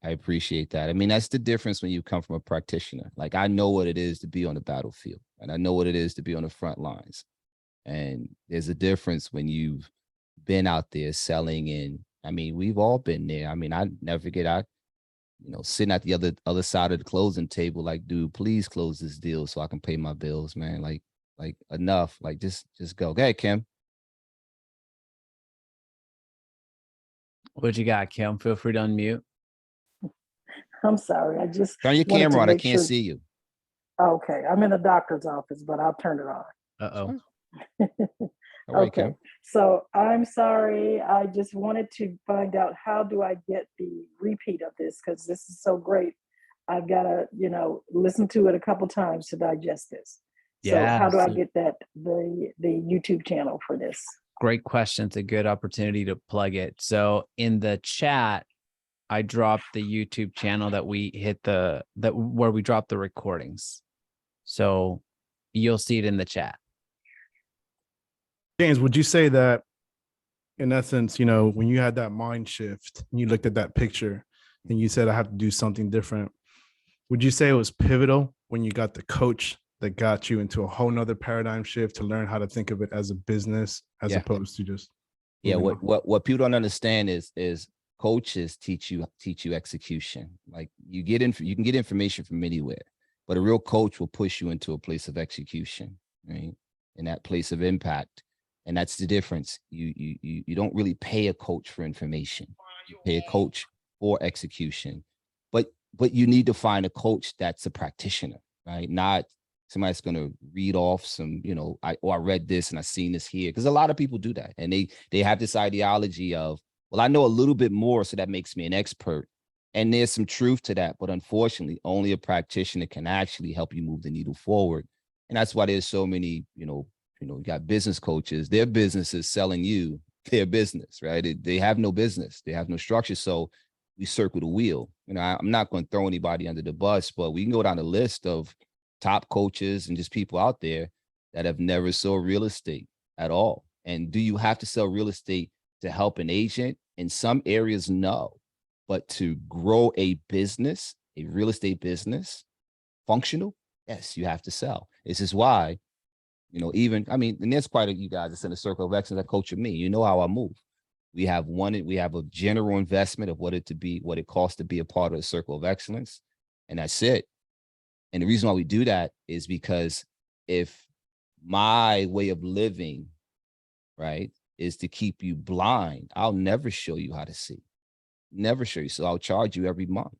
I appreciate that. I mean, that's the difference when you come from a practitioner. Like I know what it is to be on the battlefield, and I know what it is to be on the front lines. And there's a difference when you've been out there selling. And I mean, we've all been there. I mean, I never forget, sitting at the other side of the closing table, like, dude, please close this deal so I can pay my bills, man. Like enough. Like just go. Go ahead, Kim. What you got, Kim? Feel free to unmute. I'm sorry. I just turn your camera on. I can't see you. Okay. I'm in a doctor's office, but I'll turn it on. Uh-oh. All right, Okay. Kim. So I'm sorry. I just wanted to find out, how do I get the repeat of this? Because this is so great. I've got to, listen to it a couple times to digest this. Yeah. So how do I get the YouTube channel for this? Great question. It's a good opportunity to plug it. So in the chat, I dropped the YouTube channel that we hit where we dropped the recordings. So you'll see it in the chat. James, would you say that in essence, when you had that mind shift and you looked at that picture and you said, I have to do something different, would you say it was pivotal when you got the coach that got you into a whole nother paradigm shift to learn how to think of it as a business as opposed to just what people don't understand is coaches teach you execution. Like you can get information from anywhere, but a real coach will push you into a place of execution, right? In that place of impact. And that's the difference. You don't really pay a coach for information. You pay a coach for execution. But you need to find a coach that's a practitioner, right? Not Somebody's going to read off some, I read this and I seen this here. Because a lot of people do that. And they have this ideology of, well, I know a little bit more, so that makes me an expert. And there's some truth to that. But unfortunately, only a practitioner can actually help you move the needle forward. And that's why there's so many, you got business coaches. Their business is selling you their business, right? They have no business. They have no structure. So we circle the wheel. I'm not going to throw anybody under the bus, but we can go down the list of top coaches and just people out there that have never sold real estate at all. And do you have to sell real estate to help an agent? In some areas, no. But to grow a business, a real estate business, functional, yes, you have to sell. This is why, and there's quite a you guys that's in the circle of excellence that coach me. You know how I move. We have a general investment of what it costs to be a part of the circle of excellence. And that's it. And the reason why we do that is because if my way of living, right, is to keep you blind, I'll never show you how to see. Never show you. So I'll charge you every month,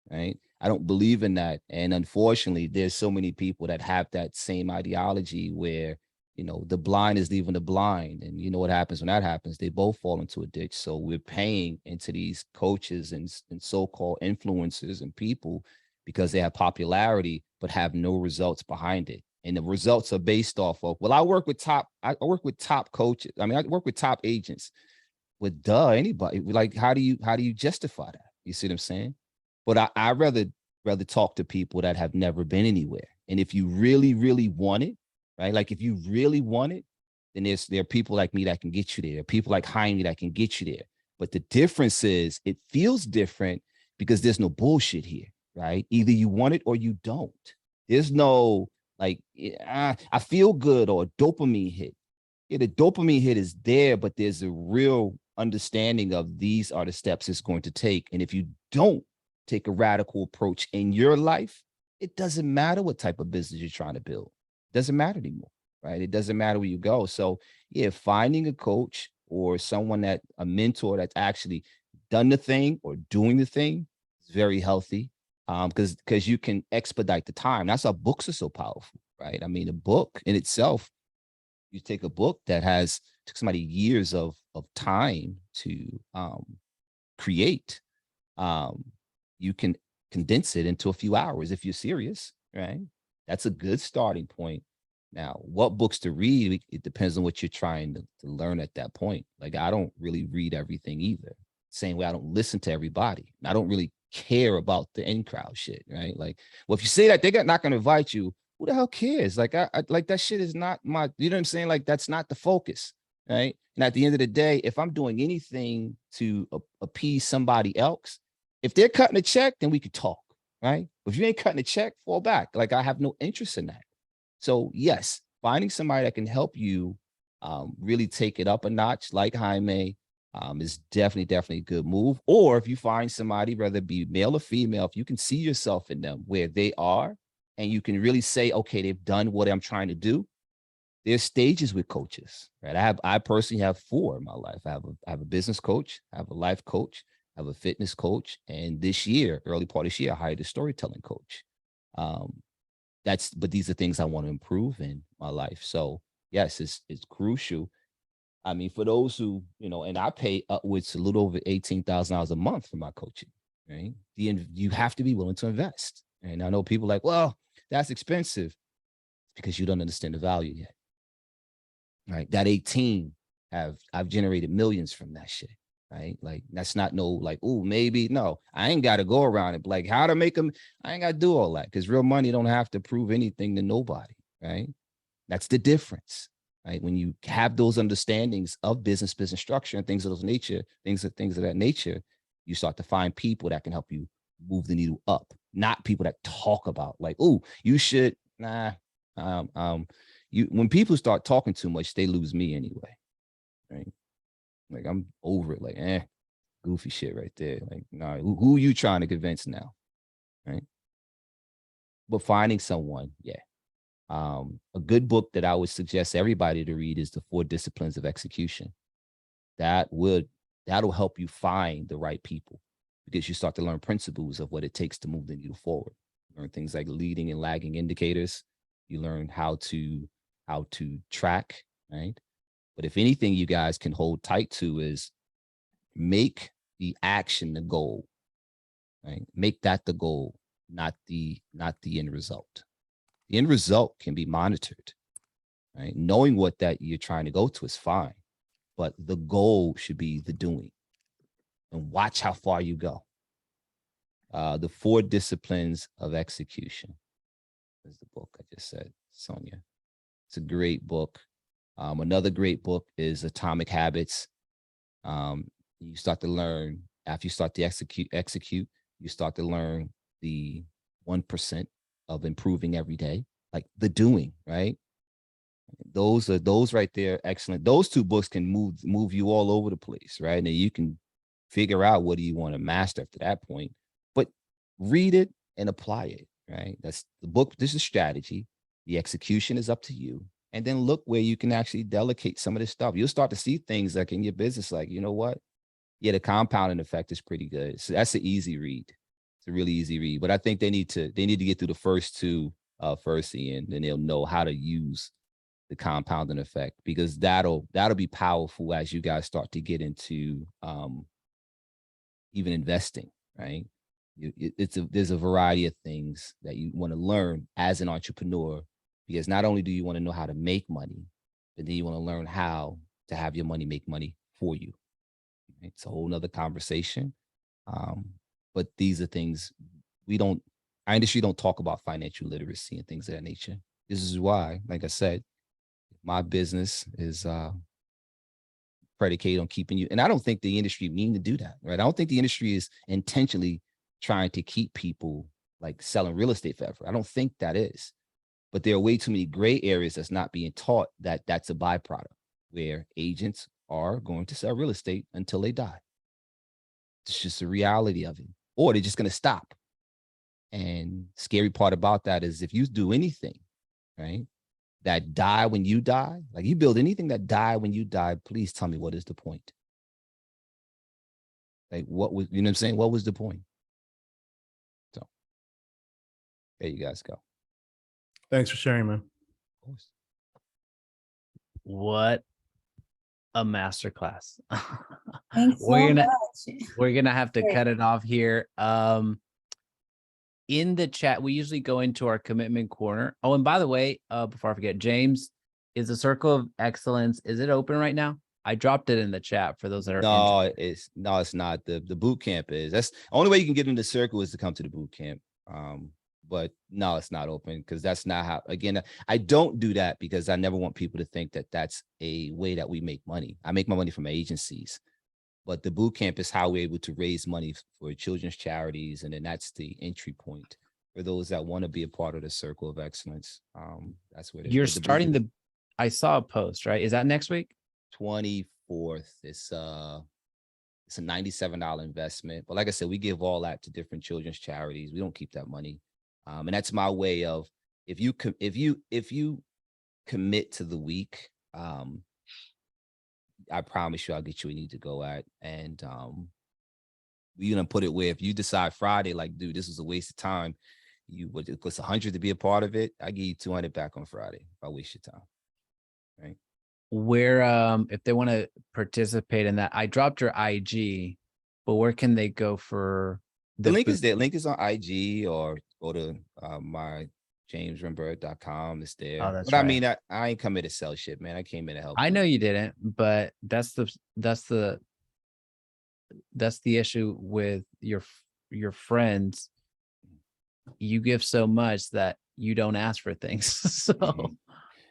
right? I don't believe in that. And unfortunately, there's so many people that have that same ideology where, the blind is leaving the blind. And you know what happens when that happens? They both fall into a ditch. So we're paying into these coaches and so-called influencers and people because they have popularity, but have no results behind it. And the results are based off of, well, I work with top coaches. I work with top agents. With anybody, like, how do you justify that? You see what I'm saying? But I rather talk to people that have never been anywhere. And if you really, really want it, right? Like if you really want it, then there are people like me that can get you there. People like Jaime that can get you there. But the difference is it feels different because there's no bullshit here, right? Either you want it or you don't. There's no like, I feel good or dopamine hit. Yeah, the dopamine hit is there, but there's a real understanding of these are the steps it's going to take. And if you don't take a radical approach in your life, it doesn't matter what type of business you're trying to build. It doesn't matter anymore, right? It doesn't matter where you go. So yeah, finding a coach or a mentor that's actually done the thing or doing the thing is very healthy. Because you can expedite the time. That's why books are so powerful, right? I mean, a book in itself, you take a book that took somebody years of time to create, you can condense it into a few hours if you're serious, right? That's a good starting point. Now, what books to read, it depends on what you're trying to learn at that point. Like, I don't really read everything either. Same way I don't listen to everybody. I don't really care about the in crowd shit, right? Like, well, if you say that, they're not going to invite you. Who the hell cares? Like, I like that shit is not my, you know what I'm saying? Like, that's not the focus, right? And at the end of the day, if I'm doing anything to appease somebody else, if they're cutting a check, then we could talk, right? If you ain't cutting a check, fall back. Like, I have no interest in that. So yes, finding somebody that can help you really take it up a notch, like Jaime, is definitely a good move. Or if you find somebody, whether it be male or female, if you can see yourself in them where they are, and you can really say, okay, they've done what I'm trying to do. There's stages with coaches, right? I personally have 4 in my life. I have a business coach, I have a life coach, I have a fitness coach, and this year, early part of this year, I hired a storytelling coach. But these are things I want to improve in my life. So yes, it's crucial. I mean, for those who, and I pay upwards a little over $18,000 a month for my coaching, right? You have to be willing to invest. And I know people like, well, that's expensive, because you don't understand the value yet, right? That 18, I've generated millions from that shit, right? Like, that's not oh, maybe, no, I ain't got to go around it. Like, how to make them, I ain't got to do all that, because real money don't have to prove anything to nobody, right? That's the difference, right? When you have those understandings of business structure and things of that nature, you start to find people that can help you move the needle up, not people that talk about like, oh, you should, when people start talking too much, they lose me anyway, right? Like, I'm over it, like, goofy shit right there. Like, nah, who you trying to convince now, right? But finding someone, yeah. A good book that I would suggest everybody to read is The 4 Disciplines of Execution. That'll help you find the right people, because you start to learn principles of what it takes to move the needle forward. Learn things like leading and lagging indicators, You learn how to track, right? But if anything you guys can hold tight to is make the action the goal, right? Make that the goal, not the end result. The end result can be monitored, right? Knowing what that you're trying to go to is fine, but the goal should be the doing. And watch how far you go. The 4 disciplines of execution is the book I just said, Sonia. It's a great book. Another great book is Atomic Habits. You start to learn, after you start to execute, you start to learn the 1% of improving every day, like the doing, right? Those right there, excellent. Those 2 books can move you all over the place, right? And then you can figure out what do you want to master after that point, but read it and apply it, right? That's the book. This is strategy. The execution is up to you. And then look where you can actually delegate some of this stuff. You'll start to see things like in your business, like, you know what? Yeah, the compounding effect is pretty good. So that's an easy read. It's a really easy read. But I think they need to get through the first 2 first, and then they'll know how to use the compounding effect, because that'll be powerful as you guys start to get into even investing, right? There's a variety of things that you want to learn as an entrepreneur, because not only do you want to know how to make money, but then you want to learn how to have your money make money for you. Right? It's a whole nother conversation. But these are things our industry don't talk about financial literacy and things of that nature. This is why, like I said, my business is predicated on keeping you. And I don't think the industry mean to do that, right? I don't think the industry is intentionally trying to keep people like selling real estate forever. I don't think that is. But there are way too many gray areas that's not being taught that that's a byproduct, where agents are going to sell real estate until they die. It's just the reality of it. Or they're just going to stop. And scary part about that is if you do anything, right, that die when you die, like you build anything that die when you die, please tell me, what is the point? Like, what was, you know what I'm saying? What was the point? So there you guys go. Thanks for sharing, man. Of course. What a masterclass. Thanks so much. We're gonna have to Great. cut it off here. In the chat, we usually go into our commitment corner. Oh, and by the way, before I forget, James, is the Circle of Excellence, is it open right now? I dropped it in the chat for those that are interested. It's not. The boot camp is. That's the only way you can get in the circle is to come to the boot camp. But no, it's not open, because that's not how, again, I don't do that because I never want people to think that that's a way that we make money. I make my money from agencies, but the boot camp is how we're able to raise money for children's charities. And then that's the entry point for those that want to be a part of the Circle of Excellence. That's where You're starting I saw a post, right? Is that next week? 24th. It's a $97 investment. But like I said, we give all that to different children's charities. We don't keep that money. And that's my way of, if you commit to the week, I promise you I'll get you where you need to go at. And we're gonna put it where if you decide Friday, like, dude, this was a waste of time, it costs 100 to be a part of it, I give you 200 back on Friday if I waste your time. Right. Where if they want to participate in that, I dropped your IG, but where can they go for the link? Is there? Link is on IG, or go to my jamesrembert.com. It's there. Oh, that's but right. I mean, I ain't come here to sell shit, man. I came here to help. I know you didn't, but that's the issue with your friends. You give so much that you don't ask for things. So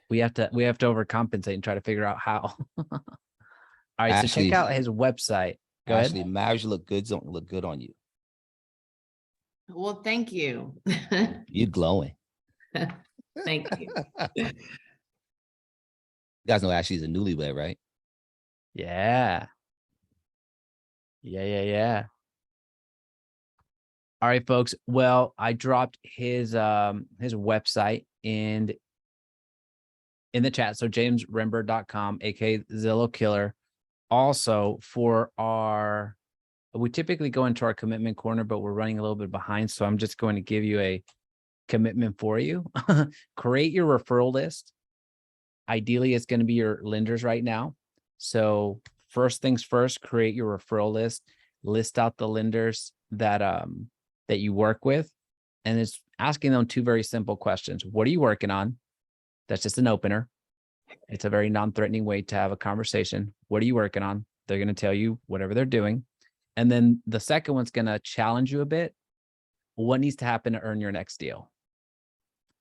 we have to overcompensate and try to figure out how. All right, Ashley, so check out his website. Go Ashley, ahead. marriage look good on you. Well, thank you. You're glowing. Thank you. You guys know Ashley's a newlywed, right? Yeah. Yeah. All right, folks. Well, I dropped his website in the chat. So jamesrembert.com, aka Zillow Killer. Also, we typically go into our commitment corner, but we're running a little bit behind. So I'm just going to give you commitment for you. Create your referral list. Ideally, it's going to be your lenders right now. So first things first, create your referral list, list out the lenders that that you work with, and it's asking them two very simple questions. What are you working on? That's just an opener. It's a very non-threatening way to have a conversation. What are you working on? They're going to tell you whatever they're doing. And then the second one's going to challenge you a bit. What needs to happen to earn your next deal?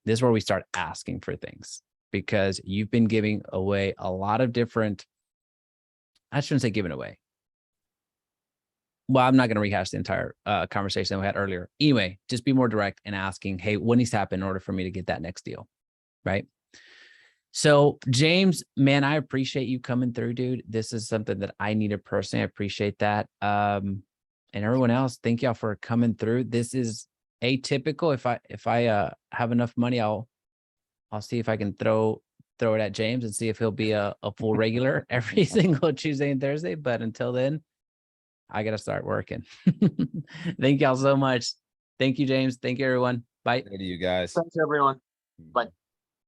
This is where we start asking for things, because you've been giving away a lot of different, I shouldn't say giving away. Well, I'm not going to rehash the entire conversation that we had earlier. Anyway, just be more direct and asking, hey, what needs to happen in order for me to get that next deal? Right? So James, man, I appreciate you coming through, dude. This is something that I needed personally. I appreciate that. And everyone else, thank y'all for coming through. This is atypical. If I have enough money, I'll see if I can throw it at James and see if he'll be a full regular every single Tuesday and Thursday. But until then, I got to start working. Thank y'all so much. Thank you, James. Thank you, everyone. Bye. Good to you guys. Thanks, everyone. Bye.